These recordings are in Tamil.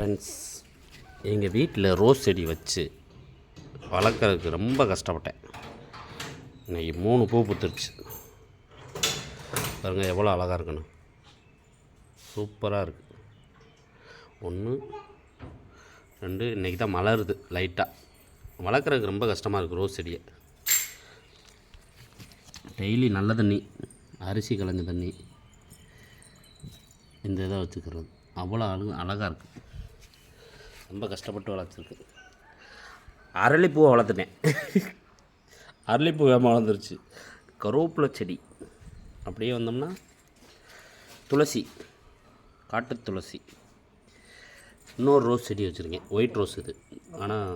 ஃப்ரெண்ட்ஸ், எங்கள் வீட்டில் ரோஸ் செடி வச்சு வளர்க்குறதுக்கு ரொம்ப கஷ்டப்பட்டேன். இன்றைக்கி 3 பூ பூத்துருச்சு. பாருங்கள் எவ்வளோ அழகாக இருக்குன்னு. சூப்பராக இருக்குது. 1 2 இன்றைக்கி தான் மலருது லைட்டாக. வளர்க்குறதுக்கு ரொம்ப கஷ்டமாக இருக்குது ரோஸ் செடியை. டெய்லி நல்ல தண்ணி, அரிசி கலந்த தண்ணி, இந்த இதை வச்சுக்கிறது அவ்வளோ அழகாக இருக்குது. ரொம்ப கஷ்டப்பட்டு வளர்த்துருக்கு. அரளிப்பூவை வளர்த்துட்டேன். அரளிப்பூ வேகமாக வளர்ந்துருச்சு. கருவேப்பிலை செடி அப்படியே வந்தோம்னா துளசி, காட்டு துளசி, இன்னொரு ரோஸ் செடி வச்சுருக்கேன். ஒயிட் ரோஸ் இது, ஆனால்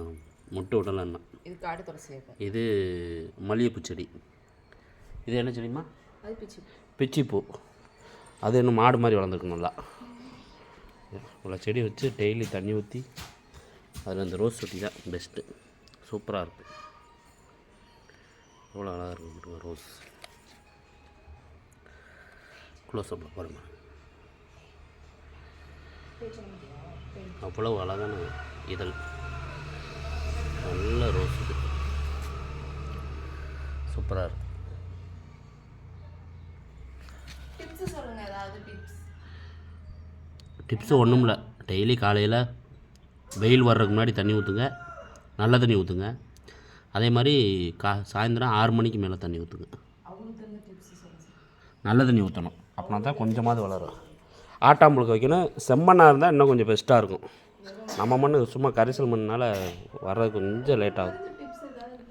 மொட்டை விடலைன்னா. இது காட்டு துளசி. இது மல்லிகைப்பூ செடி. இது என்ன செடிமா? அது பிச்சிப்பூ. அது இன்னும் மாடு மாதிரி வளர்ந்துருக்கு நல்லா. இவ்வளோ செடி வச்சு டெய்லி தண்ணி ஊற்றி அதில் அந்த ரோஸ் செடி தான் பெஸ்ட்டு. சூப்பராக இருக்குது. எவ்வளோ அழகாக இருக்குது ரோஸ். க்ளோஸ்அப்பில் பாருங்கள், அவ்வளோ அழகான இதழ். நல்ல ரோஸ் இது, சூப்பராக இருக்குது. டிப்ஸு ஒன்றும் இல்லை. டெய்லி காலையில் வெயில் வர்றதுக்கு முன்னாடி தண்ணி ஊற்றுங்க, நல்ல தண்ணி ஊற்றுங்க. அதே மாதிரி சாயந்தரம் 6 மணிக்கு மேலே தண்ணி ஊற்றுங்க. நல்ல தண்ணி ஊற்றணும், அப்படின்னா தான் கொஞ்சமாவது வளரும். ஆட்டாம்புழுக்க வைக்கணும். செம்மண்ணாக இருந்தால் இன்னும் கொஞ்சம் பெஸ்ட்டாக இருக்கும். நம்ம மண் சும்மா கரிசல் மண்ணால் வர்றது கொஞ்சம் லேட் ஆகும்.